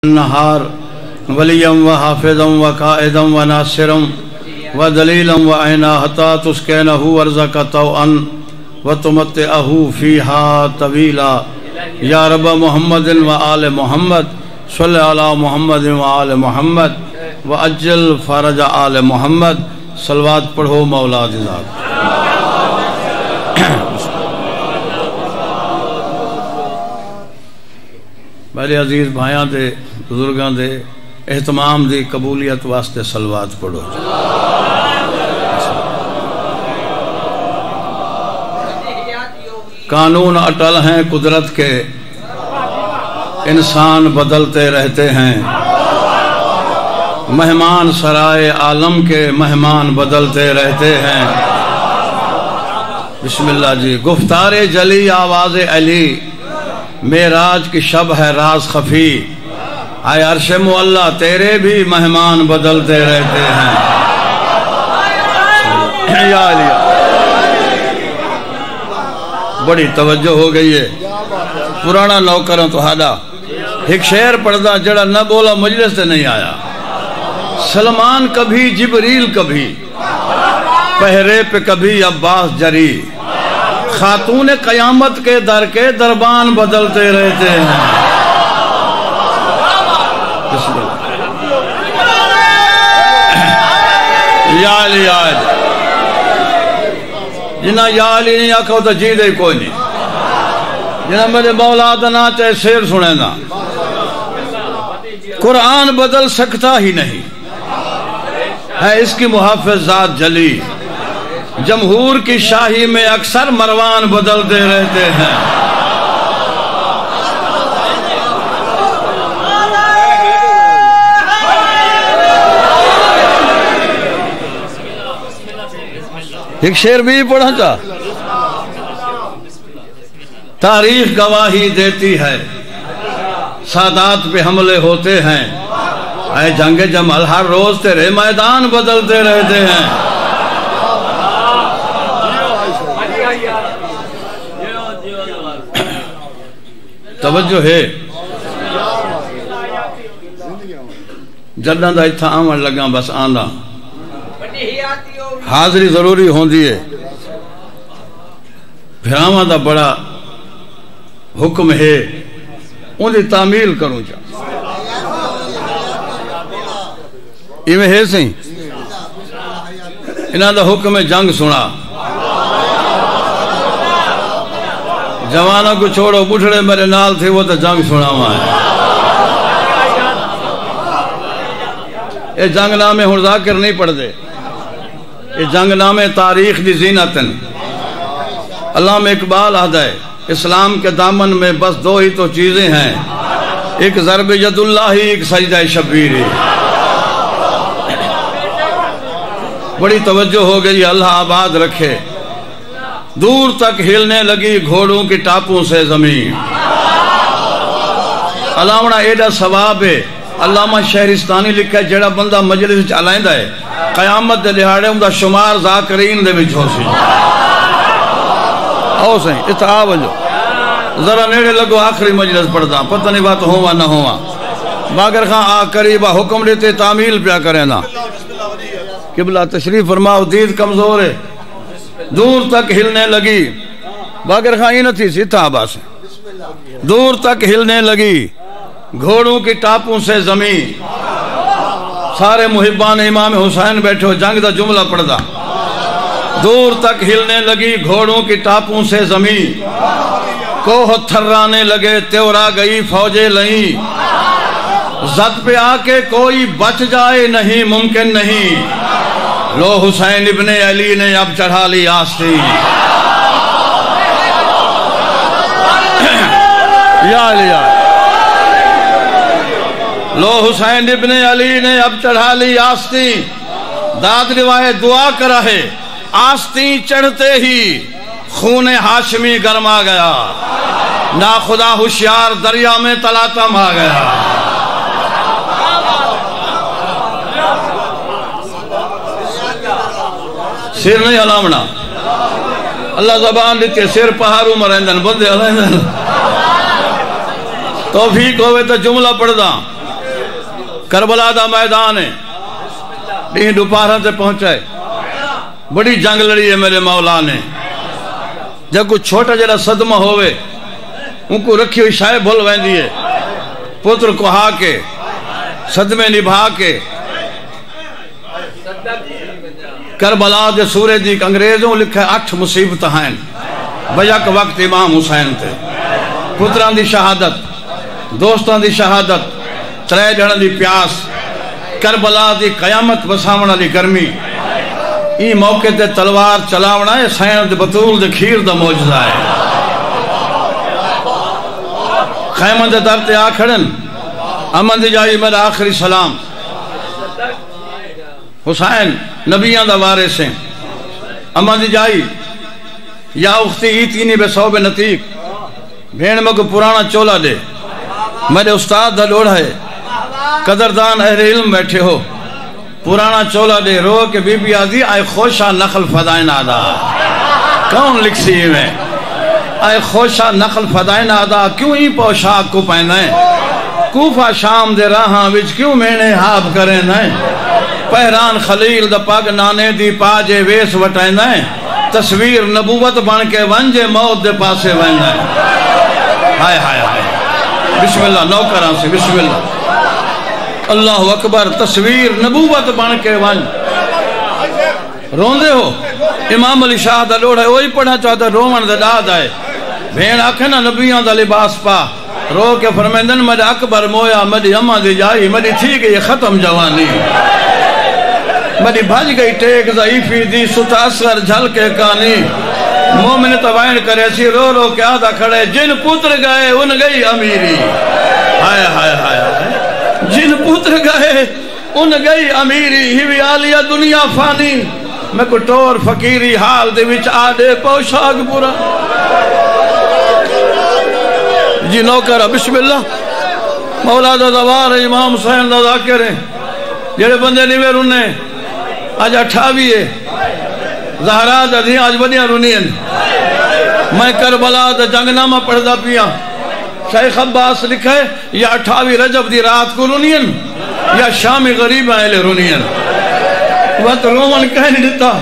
النهار وليا وحافظا وقائدا وناصرا ودليلا وعينا حتى تسكنه وارزق طوعا وتمتعه فيها طويلا يا رب محمد وآل محمد صل على محمد وآل محمد وعجل فرج آل محمد صلوات پڑھو مولا دی ذات. میرے عزیز بھائیاں دے بزرگاں دے اہتمام دی قبولیت واسطے صلوات پڑھو. قانون اٹل ہیں قدرت کے، انسان بدلتے رہتے ہیں، مہمان سرائے عالم کے مہمان بدلتے رہتے ہیں. بسم اللہ جی. گفتار جلی آواز علی، معراج کی شب ہے راز خفی، آئے عرش معلیٰ تیرے بھی مہمان بدلتے رہتے ہیں. یا علی بڑی توجہ ہو گئی ہے. پرانا نوکروں تو ہاڈا ایک شعر پڑھدا جڑا نہ بولا مجلس سے نہیں آیا. سلمان کبھی جبریل کبھی، پہرے پہ کبھی عباس جری، خاتون قیامت کے در کے دربان بدلتے رہتے ہیں. بسم اللہ. یا علی یا علی جنہ یا علی نہیں آکھو تو جی دے کوئی نہیں. جنہ میرے مولا دنا چاہے شعر سنے نا. قرآن بدل سکتا ہی نہیں ہے اس کی محافظ ذات جلی. جمہور کی شاہی میں اکثر مروان بدلتے رہتے ہیں. ایک شعر بھی پڑھا تھا. تاریخ گواہی دیتی ہے سادات پہ حملے ہوتے ہیں، اے جنگ جمل ہر روز تیرے میدان بدلتے رہتے ہیں. توجہ ہے. جداں دا اتھا آمن لگا بس آندا حاضری ضروری ہوندی ہے. بھراواں دا بڑا حکم ہے ان دی تعمیل کروں جا. ایویں ہے سہی انہاں دا حکم ہے جنگ سنا. جوانوں کو چھوڑو، بڑھڑے میرے نال تھے وہ تو جنگ سنا ہوا ہے. اے جنگ نامے ہن ذاکر نہیں پڑھ دے. اے جنگ نامے تاریخ دی زینتن. علامہ اقبال آدھا ہے اسلام کے دامن میں بس دو ہی تو چیزیں ہیں، ایک ضرب ید اللہ ہی، ایک سجدہ شبیری. بڑی توجہ ہو گئی. اللہ آباد رکھے. دور تک ہلنے لگی گھوڑوں کی ٹاپوں سے زمین. علامہ ایڈا ثواب ہے. علامہ شہرستانی لکھا ہے جڑا بندہ مجلس چلائندہ ہے قیامت دے لہاڑے ان دا شمار ذاکرین دے وچ ہو سی. آؤ سہیں اتھا وجو ذرا نیڑے لگو آخری مجلس پڑھدا پتہ نہیں بات ہوا نہ ہوا. باگر خان آ قریبا حکم لیتے تعمیل پیا کریں نا. قبلہ تشریف فرماؤ. دید کمزور ہے. دور تک ہلنے لگی. باگر خان ہی نہ تھی سیتھا آباس. دور تک ہلنے لگی گھوڑوں کی ٹاپوں سے زمین. سارے محبان امام حسین بیٹھو جنگ دا جملہ پڑھدا. دور تک ہلنے لگی گھوڑوں کی ٹاپوں سے زمین، کوہ تھرانے لگے تیورا گئی فوجیں لئیں. زد پہ آ کے کوئی بچ جائے نہیں ممکن نہیں، لو حسین ابن علی نے اب چڑھا لی آستین. یا علی لو حسین ابن علی نے اب چڑھا لی آستین. داد روایت دعا کرا ہے آستین چڑھتے ہی خون ہاشمی گرما گیا، نا خدا ہوشیار دریا میں تلاتم آ گیا. سر نہیں علامنا اللہ زبان دیتے سر پہارو مرندن بندے علیندن. توفیق ہوئے تو جملہ پڑھ دا. کربلا دا میدان ہے ڈیں دوپہر سے پہنچائے بڑی جنگ لڑی ہے میرے مولا نے جب کوئی چھوٹا جڑا صدمہ ہوئے ان کو رکھی ہوئی شاہ بھول ویندی ہے پتر کو ہا کے صدمے نبھا کے کربلا دے سورے دی انگریزوں لکھا ہے 8 مصیبت ہیں بیک وقت امام حسین تے پتران دی شہادت دوستان دی شہادت 3 جڑن دی پیاس کربلا دی قیامت بسامنا دی گرمی ای موقع تے تلوار چلاونا ہے حسین دے بطول دے کھیر دا موجزہ ہے خیمہ دے در تے آکھڑن امن دی جائی میرا آخری سلام حسین نبیان دا وارث ہیں امن دی جائی یا اختی ایتینی بے صوب نتیق بھین میں کو پرانا چولا دے میرے استاد دا لوڑ ہے قدردان اہل علم بیٹھے ہو پرانا چولا دے رو کہ بی بی آدھی آئے خوشا نقل فدائن آدھا کون لکھ سی میں آئے خوشا نقل فدائن آدھا کیوں ہی پوشاک کو پہنائیں کوفہ شام دے راہاں وچ کیوں میں نے ہاب کریں نائیں پہران خلیل دا پاگ نانے دی پاجے ویس وٹائیں نائیں تصویر نبوت بن کے ونجے موت دے پاسے وائیں نائیں ہائے ہائے ہائے بسم اللہ نوکران سے بسم اللہ اللہ اکبر تصویر نبوت بن کے ونج روندے ہو امام علی شاہ دا لوڑ ہے وہی پڑھا چاہتا رومن دا داد آئے بھین آکھے نا نبیان دا لباس پا رو کے فرمیندن مجھے اکبر مویا مجھے اماں دی جائی مجھے تھی گئی ختم جوانی مجھے بھج گئی ٹیک ضعیفی دی ستا اصغر جھل کے کانی مومن توائن کرے سی رو رو کے آدھا کھڑے جن پتر گئے ان گئی امیری ہائے ہائے ہائے جن پتر گئے ان گئی امیری ہی آلیا دنیا فانی میں کو ٹور فقیری حال دے وچ آدھے پوشاک پورا جی نوکر بسم اللہ مولا دا دوار امام حسین دا ذاکر ہیں جڑے بندے نہیں میں رونے آج 28 ہے زہرا دا دیں آج بدیاں رونین میں کربلا دا جنگ نامہ پڑھ دا پیا شیخ عباس لکھا ہے یا 28 رجب دی رات کو رونین یا شامی غریب آئے رونین وقت رومن کہنے دیتا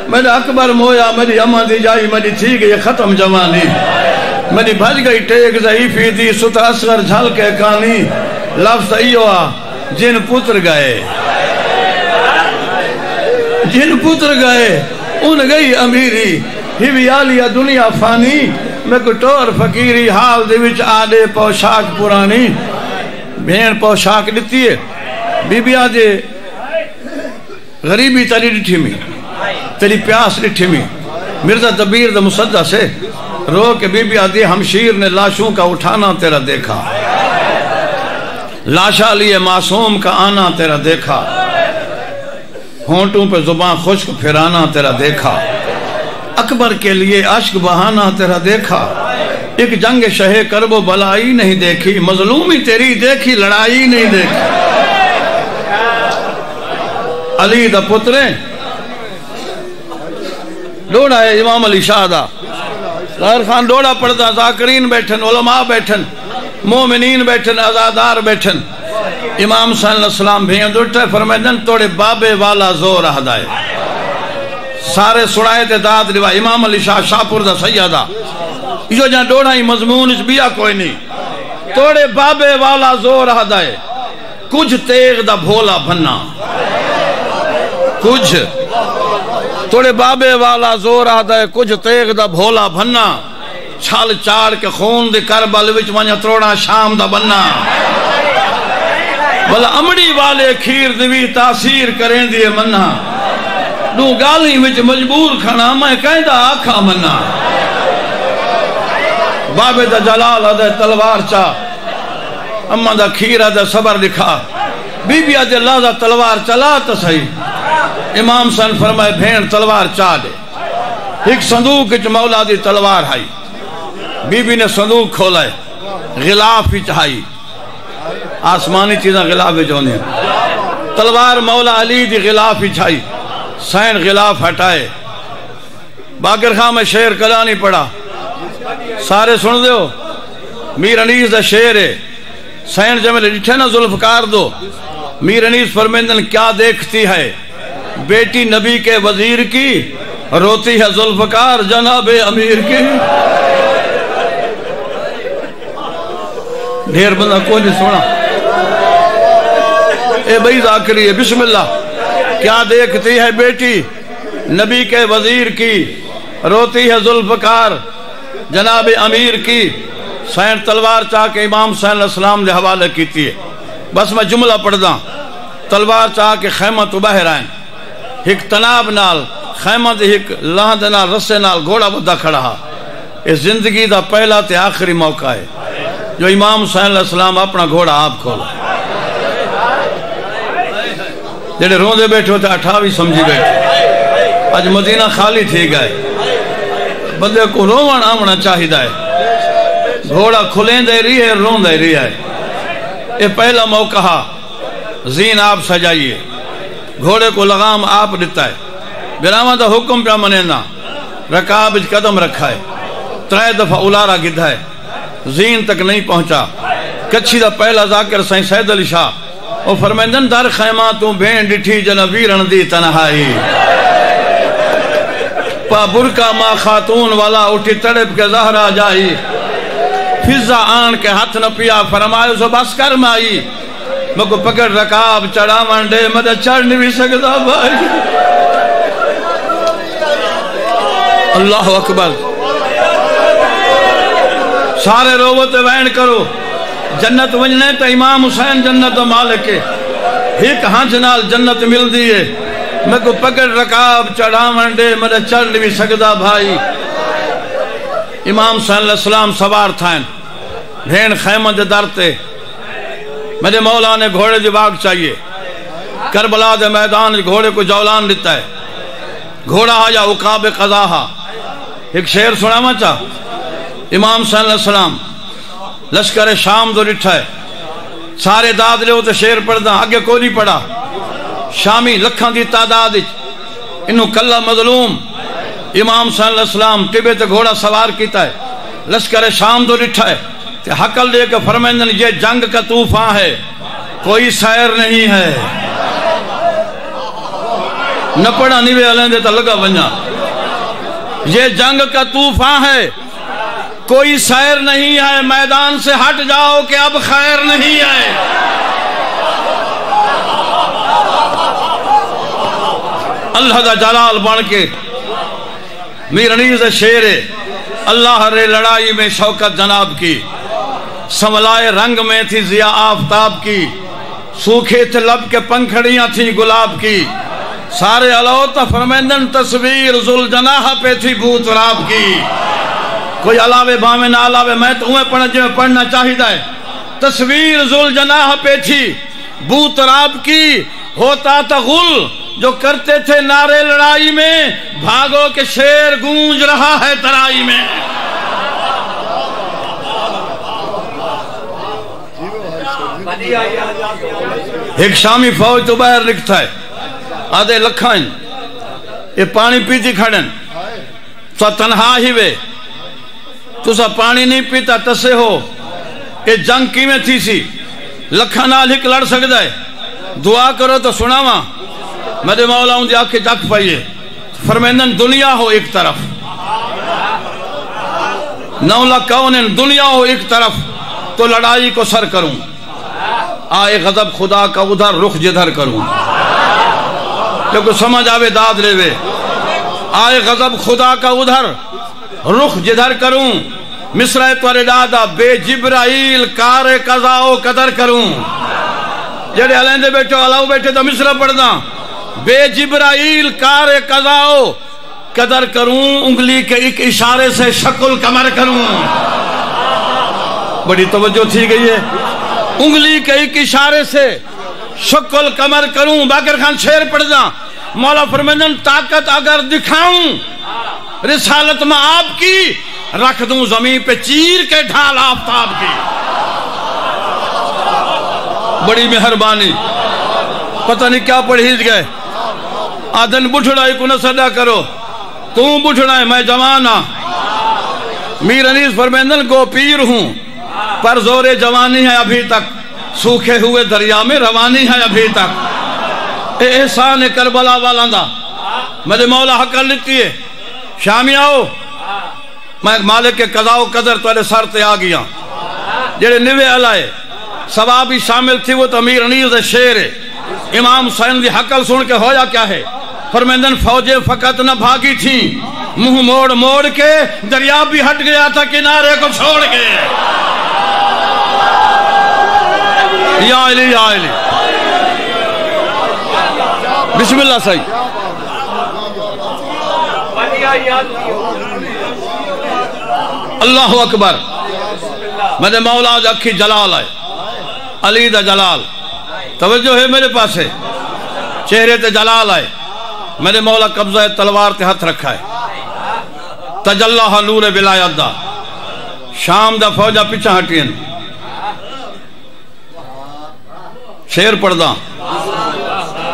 میرے اکبر مویا میری اماں دی جائی میری تھی گئی ختم جوانی میری بھج گئی ٹیک ضعیفی دی ستا اصغر جھل کے کانی لفظ ایوہ جن پتر گئے جن پتر گئے ان گئی امیری ہی آلیا دنیا فانی میں کو ٹور فقیری حال دے وچ آدھے پوشاک پرانی بھین پوشاک دیتی ہے بی بی آدھے غریبی تری ڈٹھی میں تیری پیاس ڈٹھی میں مرزا دبیر دا مصدہ سے رو کے بی بی آدھی ہمشیر نے لاشوں کا اٹھانا تیرا دیکھا لاشا لیے معصوم کا آنا تیرا دیکھا ہونٹوں پہ زبان خشک پھرانا تیرا دیکھا اکبر کے لیے عشق بہانا تیرا دیکھا ایک جنگ شہ کرب و بلائی نہیں دیکھی مظلومی تیری دیکھی لڑائی نہیں دیکھی علی دا پتریں ڈوڑا ہے امام علی شاہ دا ظاہر خان ڈوڑا پڑھتا ذاکرین بیٹھن علماء بیٹھن مومنین بیٹھن ازادار بیٹھن امام صلی اللہ علیہ وسلم بھین دوٹھے فرمیدن توڑے بابے والا زور اہدائے سارے سڑائے تے داد روا امام علی شاہ شاپور دا سیدہ یہ جہاں ڈوڑا ہی مضمون اس بیا کوئی نہیں توڑے بابے والا زور اہدائے کچھ تیغ دا بھولا بھننا کچھ توڑے بابے والا زور اہدائے کچھ تیغ دا بھولا بھننا چھال چار کے خون دے کربل وچ ونیا تروڑا شام دا بننا بلا امڑی والے کھیر دوی تاثیر کریں دیئے مننا دو گالی وچ مجبور کھنا میں کہیں دا آکھا مننا بابے دا جلال دے تلوار چا اما دا کھیر دے صبر لکھا بی بی دے اللہ دا تلوار چلا تا صحیح امام سن فرمائے بھین تلوار چا دے ایک صندوق اچ مولا دی تلوار ہائی بی بی نے صندوق کھولا ہے غلاف ہی چاہائی آسمانی چیزاں غلاف ہی جونے تلوار مولا علی دی غلاف ہی چاہائی سین غلاف ہٹائے باقر خواہ میں شعر کلا نہیں پڑا سارے سن دے ہو میر انیس دا شعر ہے سین جمعے لٹھے نا ذوالفقار دو میر انیس فرمیندن کیا دیکھتی ہے بیٹی نبی کے وزیر کی، روتی ہے ذوالفقار جناب امیر کی۔ ڈھیر بندہ کوئی نہیں سنا۔ اے بھائی ذاکری ہے، بسم اللہ۔ کیا دیکھتی ہے بیٹی نبی کے وزیر کی، روتی ہے ذوالفقار جناب امیر کی۔ سین تلوار چاہ کے امام حسین علیہ السلام نے حوالے کیتی ہے۔ بس میں جملہ پڑھ دا۔ تلوار چاہ کے خیمہ تو باہر آئیں، ایک تناب نال خیمہ دے ایک لاہد نال رسے نال گھوڑا بدھا کھڑا ہا۔ اس زندگی دا پہلا تے آخری موقع ہے جو امام حسین علیہ السلام اپنا گھوڑا آپ کھولا۔ جڑے روندے بیٹھے ہوتے 28 سمجھی بیٹھے۔ آج مدینہ خالی تھی گئے، بندے کو روان آمنا چاہیدہ ہے۔ گھوڑا کھلیں دے رہی ہے، رون دے رہی ہے۔ یہ پہلا موقع ہے، زین آپ سجائیے، گھوڑے کو لغام آپ دیتا ہے، براما دا حکم پہ منینا، رکاب قدم رکھا ہے، 3 دفعہ الارا گدھا ہے، زین تک نہیں پہنچا۔ کچھی دا پہلا ذاکر سائیں سید علی شاہ وہ فرمیندن در خیمہ تو بین ڈٹھی جنویرن دی تنہائی، پا برکا ما خاتون والا اٹھی تڑپ کے زہرہ جائی، فضا آن کے ہاتھ نہ پیا فرمائے اسے بس کر مائی، میں کو پکڑ رکاب چڑھا منڈے مدہ چڑھ نہیں بھی سکتا بھائی۔ اللہ اکبر۔ سارے روبت وین کرو، جنت ونجنے تا امام حسین جنت مالک ہے، ایک ہنچ نال جنت مل دیئے، میں کو پکڑ رکاب چڑھا منڈے مدہ چڑھ نہیں بھی سکتا بھائی۔ امام حسین علیہ السلام سوار تھائیں، بھین خیمہ دے درتے، میرے مولا نے گھوڑے دی باغ چاہیے، کربلا دے میدان گھوڑے کو جولان دیتا ہے، گھوڑا آیا عقاب قضاہا۔ ایک شعر سنا مچا، امام حسین علیہ السلام لشکر شام دو رٹھا ہے، سارے داد لے ہوتے شعر پڑھ دا، آگے کوئی نہیں پڑھا۔ شامی لکھاں دی تعداد انہوں کلہ مظلوم، امام حسین علیہ السلام ٹبے تے گھوڑا سوار کیتا ہے، لشکر شام دو رٹھا ہے، تے حقل دے کے فرمیندن یہ جنگ کا طوفان ہے، کوئی سیر نہیں ہے۔ نہ پڑھا نہیں وے علین دے تا لگا بنجا، یہ جنگ کا طوفان ہے، کوئی سیر نہیں ہے، میدان سے ہٹ جاؤ کہ اب خیر نہیں ہے۔ اللہ دا جلال بن کے میر انیس شیر اللہ رے لڑائی میں شوکت جناب کی، سنولائے رنگ میں تھی ضیاء آفتاب کی، سوکھے تھے لب کے پنکھڑیاں تھی گلاب کی، سارے علوتا فرمیندن تصویر ذوالجناح پہ تھی بھوت راب کی۔ کوئی علاوے بامے نہ علاوے میں تو انہیں پڑھنا جو پڑھنا چاہیدہ ہے۔ تصویر ذوالجناح پہ تھی بھوت راب کی، ہوتا تھا غل جو کرتے تھے نعرے لڑائی میں، بھاگو کہ شیر گونج رہا ہے ترائی میں۔ ایک شامی فوج تو باہر لکھتا ہے، آدھے لکھائیں یہ پانی پیتی کھڑن تو تنہا ہی وے، تو سا پانی نہیں پیتا تسے ہو، یہ جنگ کی میں تھی سی، لکھا نال ہک لڑ سکتا ہے، دعا کرو تو سناواں، میرے مولا ہوں دی آنکھیں جک پائیے، فرمیندن دنیا ہو ایک طرف، 9 لاکھ کونن دنیا ہو ایک طرف، تو لڑائی کو سر کروں، آئے غضب خدا کا ادھر رخ جدھر کروں، جو کو سمجھ آوے داد لے وے، آئے غضب خدا کا ادھر رخ جدھر کروں، مصرع توارے دادا بے جبرائیل کار قضا و قدر کروں۔ جڑے علیندے بیٹھے علاو بیٹھے تو مصرع پڑھنا، بے جبرائیل کار قضا و قدر کروں، انگلی کے ایک اشارے سے شکل کمر کروں۔ بڑی توجہ تھی گئی ہے، انگلی کے ایک اشارے سے شکل کمر کروں۔ باقر خان شعر پڑھنا، مولا فرمیندن طاقت اگر دکھاؤں رسالت میں آپ کی، رکھ دوں زمین پہ چیر کے ڈھال آفتاب کی۔ بڑی مہربانی، پتہ نہیں کیا پڑھیج گئے، آدھن بٹھڑائی کو نہ صدا کرو، تم بٹھڑائے میں جوانا، میر انیس فرمیندن کو پیر ہوں پر زور جوانی ہے ابھی تک، سوکھے ہوئے دریا میں روانی ہے ابھی تک. اے احسان کربلا والا دا میرے مولا حق لیتی ہے. شامی آؤ میں مالک کے قضاء و قدر تیرے سر تے آ گیا. جڑے نوے علائے ثوابی شامل تھی وہ تو امیر انیس شیر ہے. امام حسین دی حقل سن کے ہویا کیا ہے؟ فرمیندن فوجیں فقط نہ بھاگی تھیں، منہ موڑ موڑ کے دریا بھی ہٹ گیا تھا کنارے کو چھوڑ کے. یا علی یا علی بسم اللہ صحیح. اللہ اکبر. میرے مولا دا اکھی جلال ہے، علی دا جلال. توجہ ہے میرے پاس ہے، چہرے تے جلال ہے. میرے مولا قبضہ تلوار تے ہاتھ رکھا ہے. تجلہ نور ولایت دا. شام دا فوجہ پیچھا ہٹین. شیر پڑھدا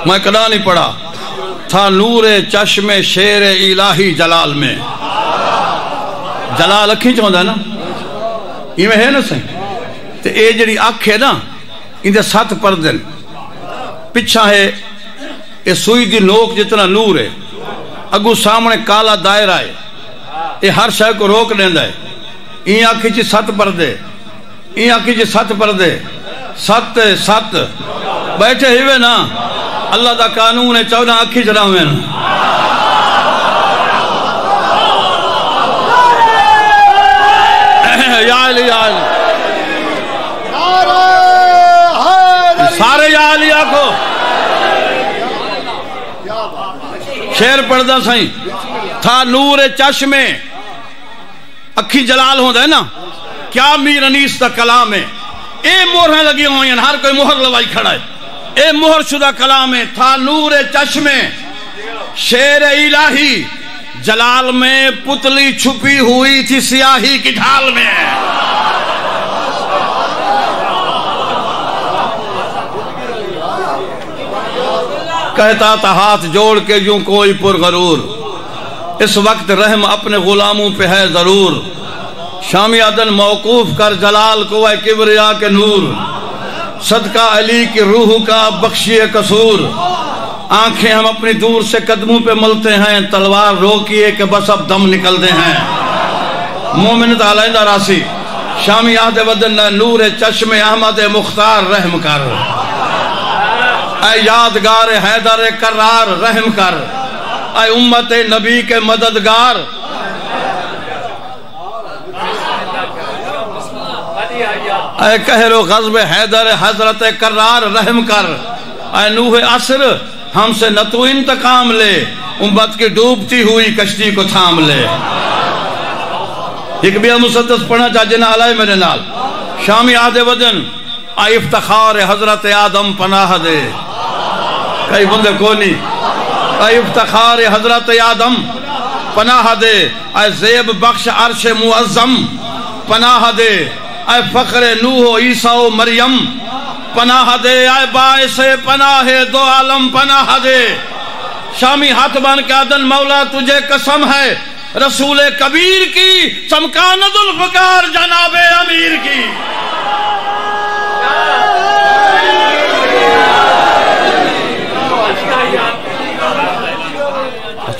میں کدا نہیں پڑھا. تھا نور چشم شیر الہی جلال میں. جلال اکھی چاہتا ہے نا، یہ میں ہے نا صحیح. تے اے جڑی اکھ ہے نا اندے 7 پردے پچھا ہے. اے سوئی دی نوک جتنا نور ہے، اگو سامنے کالا دائرہ ہے. اے ہر شے کو روک لیندہ ہے. این آنکھی چی 7 پردے، این آنکھی چی 7 پردے. 7 بیٹھے ہوئے نا اللہ دا قانون ہے 14 آنکھی چڑھا ہوئے نا. یا علی یا علی سارے یا علی آکھو. شیر پڑھدا سائیں. تھا نور چشم اکھی جلال ہوندہ ہے نا. کیا میر انیس دا کلام ہے. اے مہریں لگی ہوئی ہیں، ہر کوئی مہر لوائی کھڑا ہے. اے مہر شدہ کلام ہے. تھا نور چشم شیر الہی جلال میں، پتلی چھپی ہوئی تھی سیاہی کی ڈھال میں. کہتا تھا ہاتھ جوڑ کے یوں کوئی پرغرور، اس وقت رحم اپنے غلاموں پہ ہے ضرور. شامی عدن موقوف کر جلال کو اے کبریا کے نور، صدقہ علی کی روح کا بخشیے قصور. آنکھیں ہم اپنی دور سے قدموں پہ ملتے ہیں، تلوار روکیے کہ بس اب دم نکلتے ہیں. مومن تعالیٰ راسی شامی عہد ودن نور چشم احمد مختار رحم کر. اے یادگار حیدر کرار رحم کر. اے امت نبی کے مددگار. اے قہر و غضب حیدر حضرت کرار رحم کر. اے نوح عصر ہم سے نہ تو انتقام لے، امت کی ڈوبتی ہوئی کشتی کو تھام لے. ایک بھی مسدس پڑھنا چاہجنا علیہ میرے نال. شامی عہد ودن اے افتخار حضرت آدم پناہ دے. کئی بندے کو نہیں. اے افتخار حضرت آدم پناہ دے. اے زیب بخش عرش معظم پناہ دے. اے فخر نوح و عیسیٰ و مریم پناہ دے. اے باعث پناہ دو عالم پناہ دے. شامی ہاتھ بان کے آدن مولا تجھے قسم ہے رسول کبیر کی، چمکاند الفقار جناب امیر کی.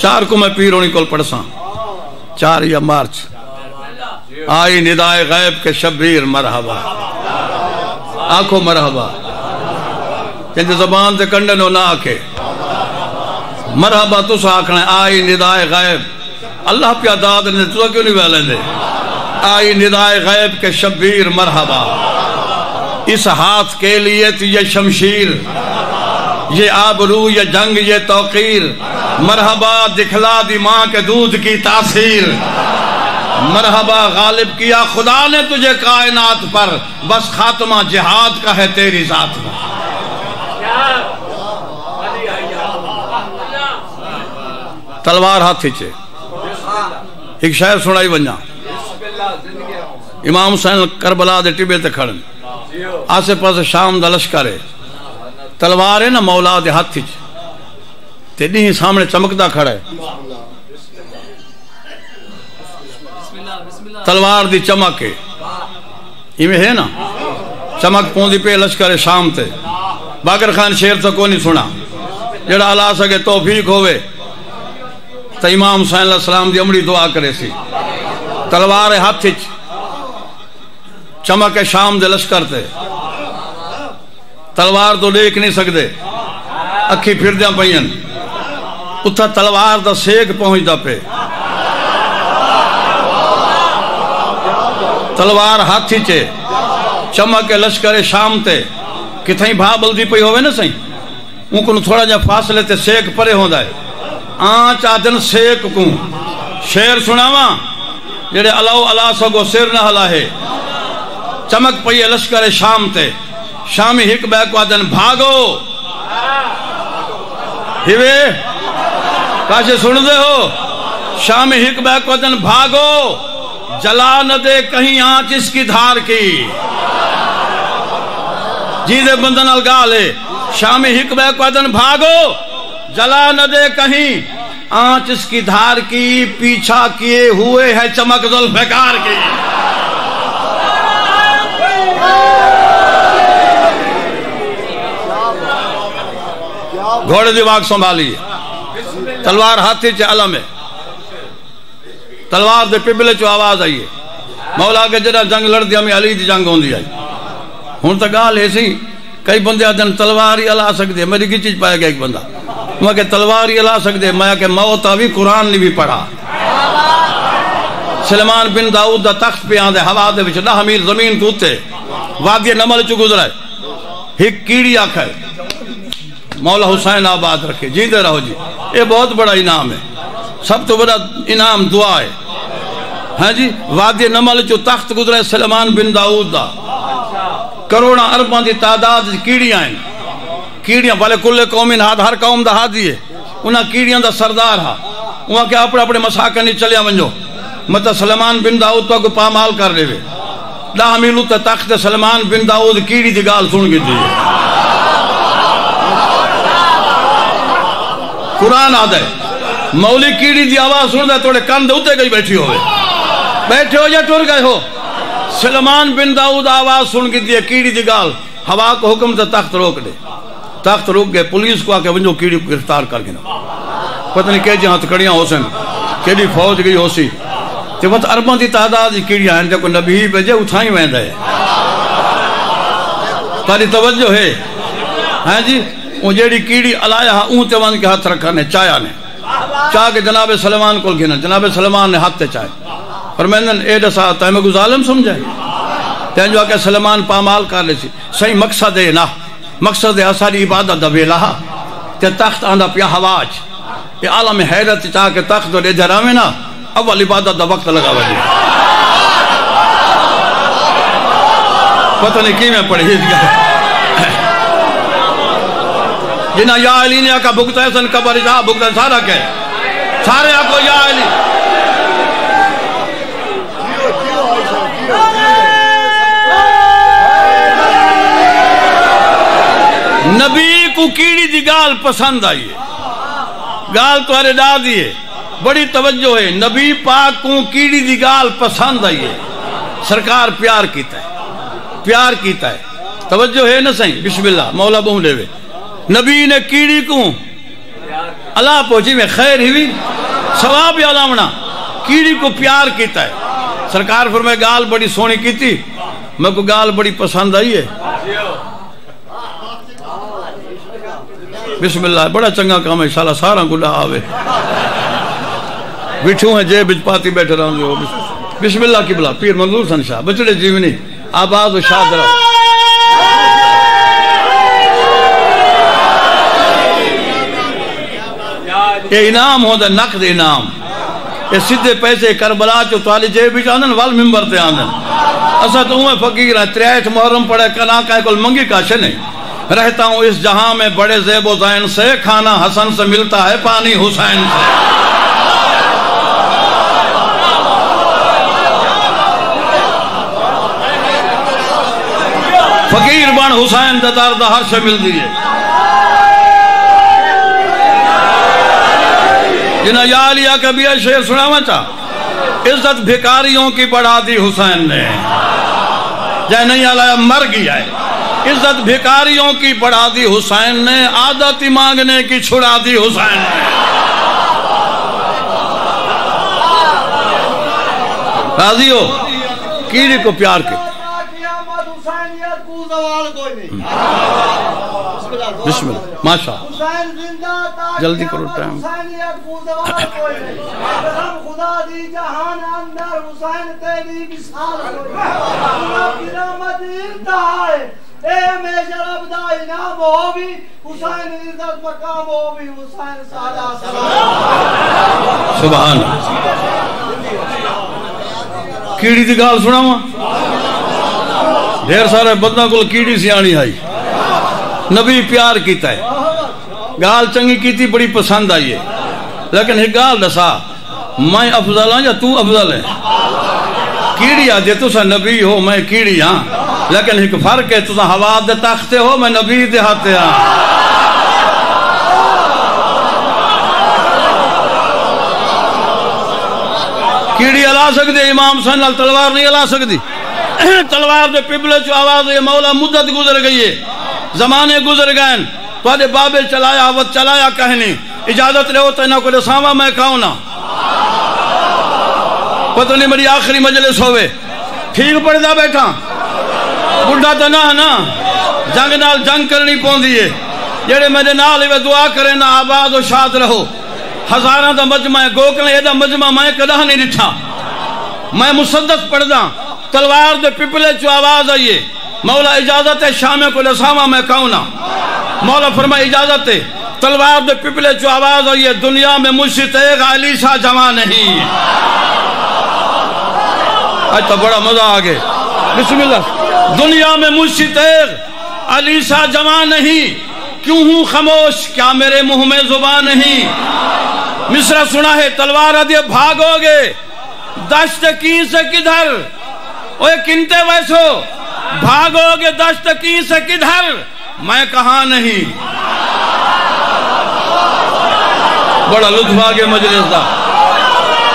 چار کو میں پیرونی کول پڑھساں. 4 یا مارچ. آئی ندائے غیب کے شبیر مرحبا. آنکھو مرحبا. جن زبان تے کنڈن ہو نہ آکھے مرحبا تو سا آکھنا ہے. آئی ندائے غیب اللہ پیا داد نے تو کیوں نہیں ویلے دے. آئی ندائے غیب کے شبیر مرحبا. اس ہاتھ کے لیے تو یہ شمشیر، یہ آبرو، یہ جنگ، یہ توقیر. مرحبا دکھلا دی ماں کے دودھ کی تاثیر. مرحبا غالب کیا خدا نے تجھے کائنات پر، بس خاتمہ جہاد کا ہے تیری ذات میں. تلوار ہاتھ چھے. ایک شاعر سنائی بنجا. امام حسین کربلا دے ٹبے تے کھڑن، آسے پاس شام دا لشکر ہے. تلوار ہے نا مولا دے ہاتھ چھے تے نہیں سامنے چمکدا کھڑا ہے. تلوار دی چمک ہے، یہ ہے نا چمک پوندی پہ لشکر شام تے باقر خان شیر تو کو نہیں سنا جڑا اللہ سکے توفیق ہوئے تو امام حسین علیہ السلام دی امڑی دعا کرے سی تلوار ہاتھ چمک شام دے لشکر تے تلوار تو دیکھ نہیں سکتے اکھی پھر دیاں پئین اتھا تلوار دا سیک پہنچ دا پہ تلوار ہاتھی چے چمک لشکر شام تے کتھائیں بھا بلدی پئی ہوئے نا سہیں ان کو تھوڑا جا فاصلے تے سیک پرے ہوں دائے آنچ آدن سیک کو شیر سناواں جڑے علاو علا سگو سر نہ ہلا ہے چمک پئی لشکر شام تے شامی ہک بے کو آدن بھاگو ہیوے کاشے سن دے ہو شامی ہک بے کو آدن بھاگو جلا نہ دے کہیں آنچ اس کی دھار کی جیدے بندن الگالے شامی ہک بے کو آدن بھاگو جلا نہ دے کہیں آنچ اس کی دھار کی پیچھا کیے ہوئے ہے چمک ذوالفقار کی گھوڑے دی واق سنبھالی تلوار ہاتھی چے علم ہے تلوار دے پبلے چو آواز آئیے مولا کے جڑا جنگ لڑ دیا میں علی دی جنگ ہوں دی آئی ہون تا گال ہے سی کئی بندے آدھن تلوار ہی علا سکتے میری کی چیز پائے گا ایک بندہ میں کہ تلوار ہی علا سکتے میں کہ موت بھی قرآن نے بھی پڑھا سلیمان بن داؤد دا تخت پہ آندے ہوا دے وچ 10 میل زمین تو تے وادی نمل چو گزرائے ایک کیڑی آکھا ہے مولا حسین آباد رکھے جیندے رہو جی یہ بہت بڑا انعام ہے سب تو بڑا انعام دعا ہے ہاں جی وادی نمل چو تخت گزرائے سلیمان بن داؤد دا کروڑا اربان دی تعداد کیڑیاں ہیں کیڑیاں والے کل قومین ہاتھ ہر قوم دا ہاتھ دیئے انہاں کیڑیاں دا سردار ہاں وہاں کہ اپنے اپنے مساکہ نہیں چلیا منجو مطلب سلیمان بن داؤد تو کو پامال کر رہے ہوئے 10 میلو تے تخت سلیمان بن داؤد کیڑی دی گال سن گئی تھی قرآن آدھے مولی کیڑی دی آواز سن دے توڑے کان دے اتے گئی بیٹھی ہوئے بیٹھے ہو یا ٹور گئے ہو سلیمان بن داؤد آواز سن گئی تھی کیڑی دی گال ہوا کو حکم تے تخت روک دے تخت روک گئے پولیس کو آکے ونجو کیڑی کو گرفتار کر گئے پتہ نہیں کہ جہاں تکڑیاں ہو سن کیڑی فوج گئی ہو سی تے وقت اربان دی تعداد کیڑیاں ہیں جو نبی بجے اٹھائیں ویندہ ہے تاری توجہ ہے ہاں جی وہ جیڑی کیڑی علایا ہاں اون تے وان کے ہاتھ رکھانے چایا نے چاہ کے جناب سلیمان کو گھنا جناب سلیمان نے ہاتھ تے چاہے فرمیندن اے دسا تیمہ کو ظالم سمجھے تین جو آکے سلیمان پامال کر لے سی صحیح مقصد ہے نا مقصد ہے ساری عبادت دا ویلا تے تخت آندہ پیا ہواج یہ عالم حیرت چاہ کے تخت دے جراوے نا اول عبادت دا وقت لگا وجہ پتہ نہیں کی میں پڑھی جنہ یا علی نے آکا بھگتا ہے سن کبر جہاں بھگتا ہے سارا کہے سارے آکو یا علی نبی کو کیڑی دی گال پسند آئی ہے گال تو ہرے ڈا دیئے بڑی توجہ ہے نبی پاک کو کیڑی دی گال پسند آئی ہے سرکار پیار کیتا ہے توجہ ہے نا سہیں بسم اللہ مولا بہن لے وے نبی نے کیڑی کو اللہ پہنچی میں خیر ہوئی ثواب علامنا کیڑی کو پیار کیتا ہے سرکار فرمائے گال بڑی سونی کی تھی میں کو گال بڑی پسند آئی ہے بسم اللہ بڑا چنگا کام ہے انشاءاللہ سارا گڈا آوے بٹھوں ہیں جے بچ پاتی بیٹھے رہوں جو بسم اللہ کی بلا پیر منظور سن شاہ بچڑے جیونی آباد و شاد رہو یہ انعام ہوتا ہے نقد انعام یہ سدھے پیسے کربلا چو توالی جے بچ آندن وال ممبر تے آندن اسا تو میں فقیر ہیں 63 محرم پڑھے کنا کا کل منگی کاشے نہیں رہتا ہوں اس جہاں میں بڑے زیب و زین سے کھانا حسن سے ملتا ہے پانی حسین سے فقیر بان حسین ددار دہر سے مل دیئے جنہ یا علیہ کبھی شعر سناوا چاہ عزت بھکاریوں کی بڑھا دی حسین نے جائے نہیں علیہ مر گیا ہے عزت بھکاریوں کی بڑھا دی حسین نے، عادت مانگنے کی چھڑا دی حسین نے۔ راضی ہو؟ کیڑی کو پیار کے بسم اللہ ماشاء جلدی کرو ٹائم۔ خدا دی جہان اندر حسین تیری مثال اے میجر عبدہ انعام ہو بھی حسین عزت مقام ہو بھی حسین سادہ سبحان کیڑی دی گال سنا ہوا ڈھیر سارے بندہ کو کیڑی سیانی آئی نبی پیار کیتا ہے گال چنگی کیتی بڑی پسند آئی ہے لیکن ایک گال دسا میں افضل ہاں یا تو افضل ہے کیڑی آجے تو سا نبی ہو میں کیڑی ہاں لیکن ایک فرق ہے تو سا ہوا دے تاختے ہو میں نبی دے ہاتے ہاں کیڑی علا سکتے امام حسین تلوار نہیں علا سکتی تلوار دے پبلے چو آواز ہے مولا مدت گزر گئی ہے زمانے گزر گئے تو آدھے بابے چلایا وقت چلایا کہنی اجازت لے ہوتا ہے نہ کوئی ساما میں کہوں نہ پتہ نہیں میری آخری مجلس ہوئے ٹھیک پڑ دا بیٹھا بڑھا تو نہ جنگ نال جنگ کرنی پون دیئے جیڑے میرے نال ہی دعا کریں نہ آباد و شاد رہو ہزاراں دا مجمع ہے گوکلیں یہ دا مجمع میں کدہ نہیں رٹھا میں مسدس پڑھ دا تلوار دے پپلے چو آواز آئیے مولا اجازت ہے شامے کو لسامہ میں کہوں نہ مولا فرمائے اجازت ہے تلوار دے پپلے چو آواز آئیے دنیا میں مجھ سے تیغ علی شاہ جمع نہیں آج تو بڑا مزہ آگے بسم اللہ دنیا میں مجھ سے تیغ علی شاہ جمع نہیں کیوں ہوں خاموش کیا میرے منہ میں زبان نہیں مصرع سنا ہے تلوار آدھے بھاگو گے دشت کی سے کدھر اوہ کنتے ویسو بھاگو گے دشت کی سے کدھر میں کہاں نہیں بڑا لطف آگے مجلس دا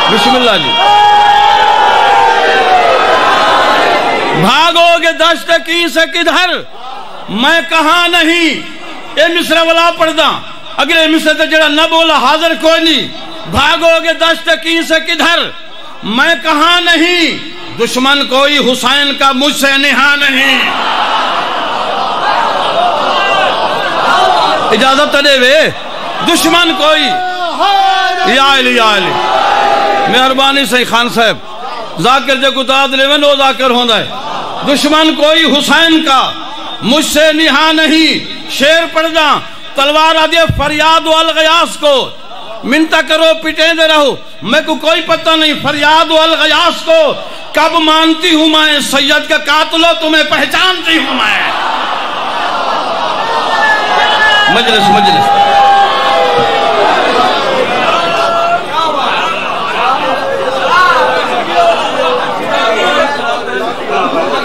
بسم اللہ جی بھاگو گے دشت کی سے کدھر میں کہاں نہیں اے مصرع والا پڑھ دا اگلے مصرع تے جڑا نہ بولا حاضر کوئی نہیں بھاگو گے دشت کی سے کدھر میں کہاں نہیں دشمن کوئی حسین کا مجھ سے نہا نہیں اجازت دے وے دشمن کوئی یا علی مہربانی سے خان صاحب ذاکر جو کتاد لے میں نو ذاکر ہوندہ ہے دشمن کوئی حسین کا مجھ سے نہا نہیں شیر پڑھ جا تلوار آدھے فریاد و الغیاس کو منتا کرو پٹیں دے رہو میں کو کوئی پتہ نہیں فریاد و الغیاس کو کب مانتی ہوں میں سید کا قاتلو تمہیں پہچانتی ہوں میں مجلس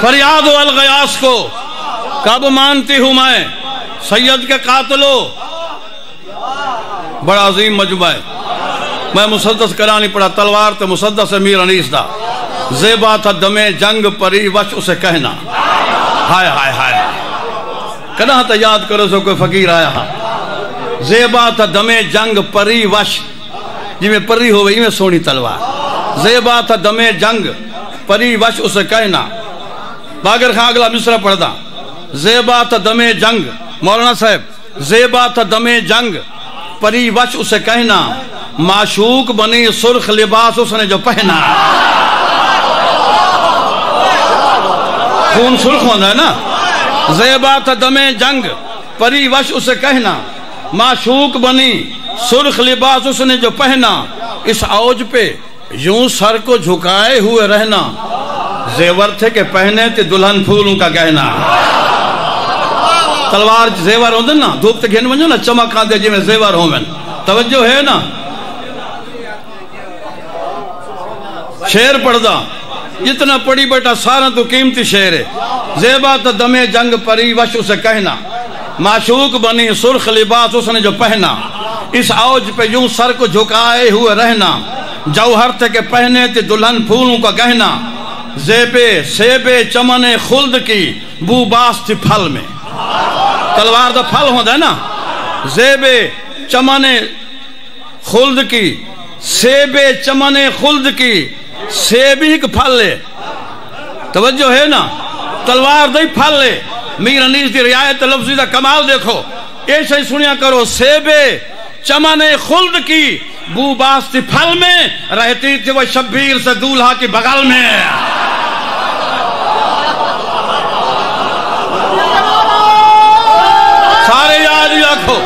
فریاد و الغیاس کو کب مانتی ہوں میں سید کے قاتلو بڑا عظیم مجمع ہے میں مسدس کرانی پڑا تلوار تے مسدس امیر انیس دا زیبا تھا دم جنگ پری وش اسے کہنا ہائے ہائے ہائے کہنا تا یاد کرو سو کوئی فقیر آیا ہاں زیبا تھا دم جنگ پری وش جی میں پری ہوئی میں سونی تلوار زیبا تھا دم جنگ پری وش اسے کہنا باگر خان اگلا مصرع پڑھ دا زیبا تھا دم جنگ مولانا صاحب زیبا تھا دم جنگ پری وش اسے کہنا معشوق بنی سرخ لباس اس نے جو پہنا خون سرخ ہونا ہے نا زیبا تھا دم جنگ پری وش اسے کہنا معشوق بنی سرخ لباس اس نے جو پہنا اس اوج پہ یوں سر کو جھکائے ہوئے رہنا زیور تھے کہ پہنے تھے دلہن پھولوں کا گہنا تلوار زیور ہوں دن نا دھوپ تے گھن ونجو نا چمک آن دے جی میں زیور ہوں من توجہ ہے نا شیر پڑھ دا جتنا پڑھی بیٹا سارا تو قیمتی شیر ہے زیبا تا دم جنگ پری وش اسے کہنا معشوق بنی سرخ لباس اس نے جو پہنا اس اوج پہ یوں سر کو جھکائے ہوئے رہنا جوہر تھے کہ پہنے تھے دلہن پھولوں کا گہنا زیبے سیبے چمن خلد کی بو باس تھی پھل میں تلوار دا پھل ہوتا ہے نا، زیب چمن خلد کی، سیب چمن خلد کی، سیب ہی ایک پھل ہے، توجہ ہے نا، تلوار دا ہی پھل ہے۔ میر انیس دی رعایت لفظی دا کمال دیکھو، ایسے ہی سنیا کرو، سیب چمن خلد کی بو باستی پھل میں، رہتی تھی وہ شبیر سے دولہا کی بغل میں۔ سارے یاد رکھو،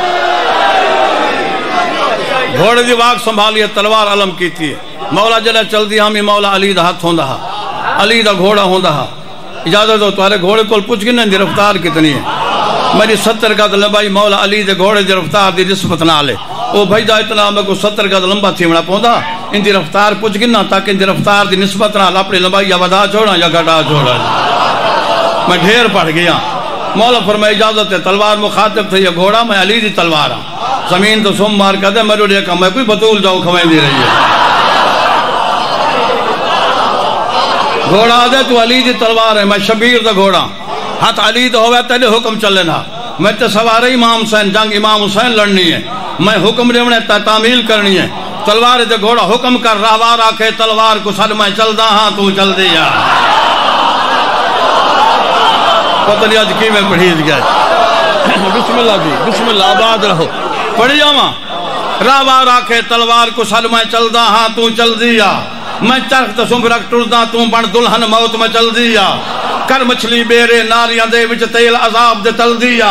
گھوڑے دی واق سنبھالی ہے، تلوار علم کی تھی، مولا جلے چل دی ہمیں مولا علی دا ہاتھ ہوندہ، علی دا گھوڑا ہوندہ۔ اجازت ہو تمہارے گھوڑے کو پوچھ گئے نا دی رفتار کتنی ہے؟ میری 70 گز لمبائی مولا علی دے گھوڑے دی رفتار دی نسبت نہ لے، او بھائی دا اتنا میں کو 70 گز لمبا تھی مڑا پوندا، ان دی رفتار پوچھ گئے نا تاکہ ان دی رفتار دی نسبت نہ لے، اپنی لمبائی یا ودا چھوڑا یا گھٹا چھوڑا۔ میں ڈھیر پڑھ گیا، مولا فرمائے اجازت ہے، تلوار مخاطب تھے یہ گھوڑا، میں علی دی تلوار ہوں، زمین تو سم مار کر دے، میں رو دیکھا میں کوئی بطول جاؤ کھویں دی رہی ہے، گھوڑا دے تو علی دی تلوار ہے، میں شبیر دا گھوڑا، ہاتھ علی دا ہوئے تیلے حکم چلے نا، میں تے سوارے امام حسین، جنگ امام حسین لڑنی ہے، میں حکم دیونے تعمیل کرنی ہے، تلوار دے گھوڑا حکم کر، راہوار آکھے تلوار کو سر میں چل دا ہاں تو چل دیا، پتہ نہیں آج کی میں پڑھیج گیا، بسم اللہ بھی، بسم اللہ آباد رہو، پڑھی جاؤں، راہوار آکھے تلوار کو سر میں چل دا ہاں تو چل دیا، میں چرخ تے سنبرک ٹرداں تو بن دلہن موت میں چل دیا، کر مچھلی بیرے ناریاں دے وچ تیل عذاب دے تل دیا،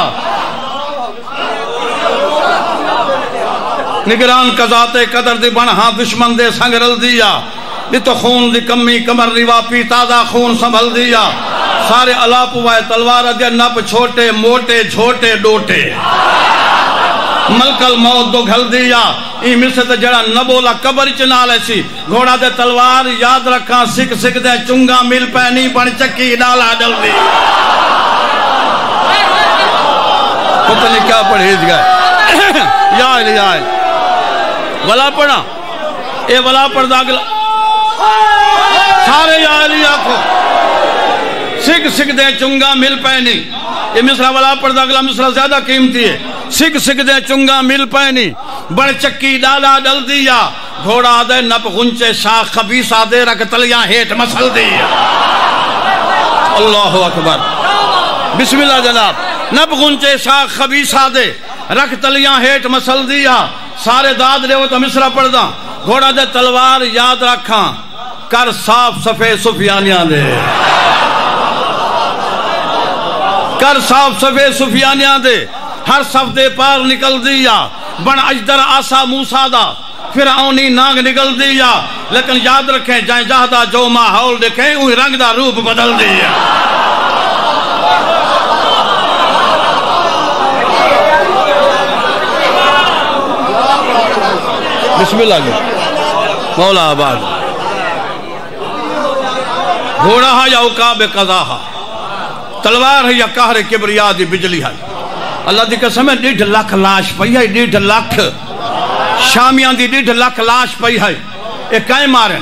نگران قضات قدر دی بن ہاں دشمن دے سنگ رل دیا، یہ تو خون دی کمی کمر ریوا پی تازہ خون سنبھل دیا، سارے علاپ ہوئے تلوار دے نپ چھوٹے موٹے جھوٹے ڈوٹے، ملک الموت دو گھل دیا، ای مصر تے جڑا نبولا قبر چنال ایسی، گھوڑا دے تلوار یاد رکھاں، سکھ سکھ دے چنگا مل پینی بن چکی ڈالا ڈل دی، پتہ نہیں کیا پڑھیج گئے، یا علی یا علی ولا پڑھا، اے ولا پڑھ داگلا، سارے یا علی آکھو، سکھ سکھ دے چنگا مل پینی، یہ مصرہ ولا پڑھ داگلا مصرہ زیادہ قیمتی ہے، سکھ سکھ دے چنگا مل پینی، بڑھ چکی ڈالا ڈل دیا، گھوڑا دے نپ غنچے شاخ خبیصہ دے رکھ تلیاں ہیٹ مسل دیا، اللہ اکبر، بسم اللہ جناب، نپ غنچے شاخ خبیصہ دے رکھ تلیاں ہیٹ مسل دیا، سارے داد لے وہ تو مصرہ پڑھ دا، گھوڑا دے تلوار یاد رکھاں، کر صاف صفے سفیانیاں دے، کر صاف صفے سفیانیاں دے، ہر صف دے پار نکل دیا، بن اجدر آسا موسیٰ دا، فرعونی نانگ نکل دیا، لیکن یاد رکھیں جائیں جہدہ جو ماحول دیکھیں اوہی رنگ دا روپ بدل دیا، بسم اللہ جی، مولا آباد، گھوڑا ہے یا عقاب قضا ہے، تلوار ہے یا قہر کبریا دی بجلی ہے، اللہ دی قسم ہے 1.5 لاکھ لاش پئی ہے، 1.5 لاکھ شامیاں دی 1.5 لاکھ لاش پئی ہے، ایک کائیں مارن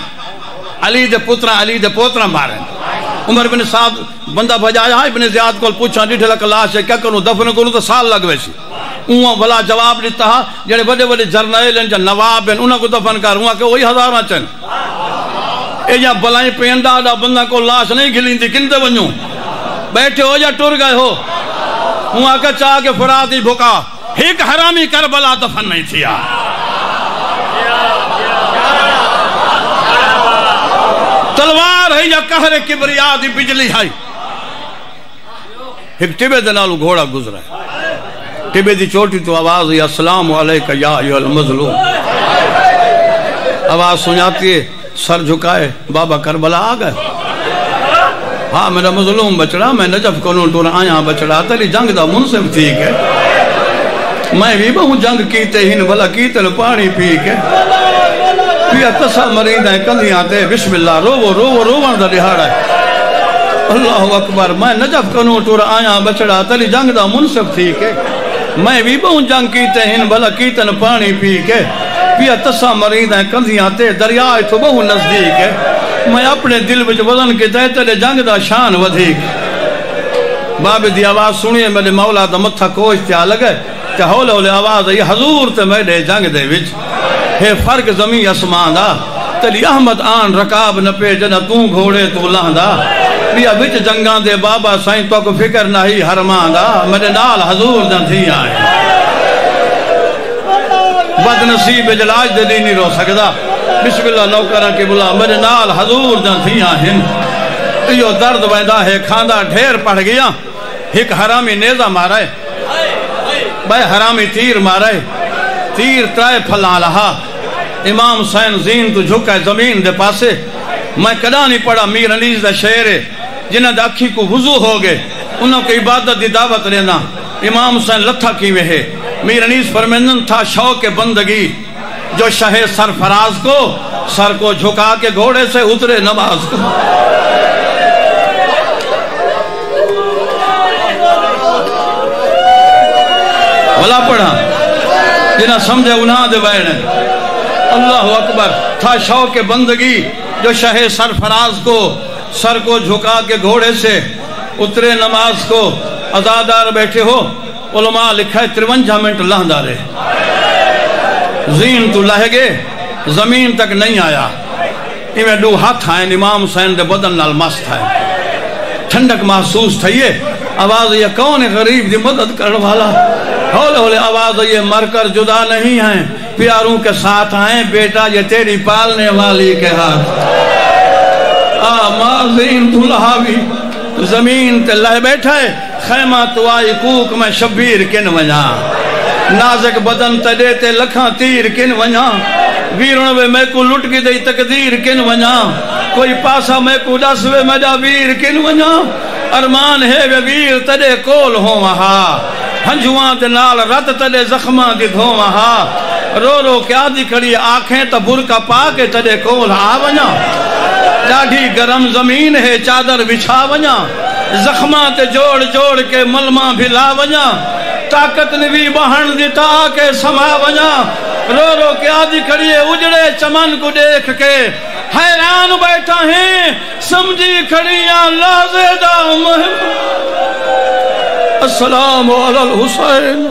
علی دے پوترہ مارن، عمر بن سعد بندہ بجایا ہے ابن زیاد کو پوچھا 1.5 لاکھ لاش ہے کیا کروں، دفن کروں تو سال لگ ویسی، اوہاں بھلا جواب دیتا ہے جڑے بڑے بڑے جرنیل ہیں نواب ہیں انہاں کو دفن کر اوہاں کہ وہی ہزاراں چن، اے یا بلائیں پینڈا دا بندہ کو لاش نہیں گھلیں دی کن دے ونجوں، بیٹھے ہو یا ٹر گئے ہو، اوہاں کا چاہ کے فرادی بھکا، ایک حرامی کربلا دفن نہیں تھیا، تلوار ہے یا قہر کبریا دی بجلی ہے، ایک ٹبے دنالو گھوڑا گزرا ہے، ٹبے دی چوٹی تو آواز ہے السلام علیکہ یا ایھا المظلوم، آواز سناتی ہے، سر جھکائے بابا کربلا آ گئے، ہاں میرا مظلوم بچڑا، میں نجف کنوں ٹور آیاں بچڑا، تیری جنگ دا منصف تھی کہ میں بھی بہوں جنگ کیتے ہن بھلا کیتے لو پانی پی کے پیا تسا مرین ہے کندیاں تے بسم اللہ روان دا دہاڑا ہے، اللہ اکبر، میں نجف کنوں ٹور آیاں بچڑا، تیری جنگ دا منصف تھی کہ میں بھی بہوں جنگ کیتے ہن بھلا کیتے لو پانی پی کے پیا تسا مرین ہے کندیاں تے دریا تو بہوں نزدیک ہے، میں اپنے دل وچ وزن کے تے تیرے جنگ دا شان ودھیک، بابے دی آواز سنیے میرے مولا دا متھا کوش تیا لگے کہ ہولے ہولے آواز آئی حضور تے میرے جنگ دے وچ ہے فرق زمین اسمان دا تلی احمد آن رکاب نہ پہ جنہ توں گھوڑے تو لہندا بیا وچ جنگاں دے بابا سائیں تو کو فکر نہیں حرمان دا میرے نال حضور دن تھی آئے بد نصیب جلاج دے دی نہیں رو سکدا بسم اللہ نوکرہ کی بلا میرے نال حضور دن تھی آئے یہ درد ویندہ ہے کھاندہ ڈھیر پڑھ گیا ایک حرامی نیزہ مارا ہے بھائی حرامی تیر مارا ہے تیر ترائے پھلان لہا امام حسین زین تو جھکا ہے زمین دے پاسے میں کدا نہیں پڑھا میر انیس دا شعر جنہ دا اکھی کو وضو ہو گئے انہوں کی عبادت دی دعوت لینا امام حسین لتھا کی میں ہے میر انیس فرمینن تھا شوق بندگی جو شہ سرفراز کو سر کو جھکا کے گھوڑے سے اترے نماز کو بلا پڑھا جنہ سمجھے انہاں دے بینے اللہ اکبر تھا شوق بندگی جو شہ سرفراز کو سر کو جھکا کے گھوڑے سے اترے نماز کو ازادار بیٹھے ہو علماء لکھا ہے 53 منٹ لہندہ رہے زین تو لہ گے زمین تک نہیں آیا میں دو ہاتھ آئیں امام حسین دے بدن نال مست ہے ٹھنڈک محسوس تھئیے آواز یہ کون ہے غریب دی مدد کرنے والا ہولے ہولے آواز یہ مر کر جدا نہیں ہیں پیاروں کے ساتھ آئیں بیٹا یہ تیری پالنے والی کے ہاتھ مازین تو لہاوی زمین تے لہ بیٹھا ہے خیمہ تو آئی کوک میں شبیر کن ونجا نازک بدن تے دیتے لکھاں تیر کن ونجا ویروں میں میں کو لٹ کی دئی تقدیر کن ونجا کوئی پاسا میں کو دسوے مجا ویر کن ونجا ارمان ہے وے ویر تدے کول ہوں وہا ہنجوان دے نال رت تدے زخمان دی دھوں وہا رو رو کیا دی کھڑی آنکھیں تا برکا پا کے تدے کول آ ونجا ڈاڑھی گرم زمین ہے چادر بچھا ونجا زخمان تے جوڑ جوڑ کے ملما بھلا ونجا طاقت نوی بہن دیتا آکے سما ونجا رو رو کیا دی کھڑی اجڑے چمن کو دیکھ کے حیران بیٹھا ہیں سمجھی کھڑیاں لازدہ محمد السلام علی الحسین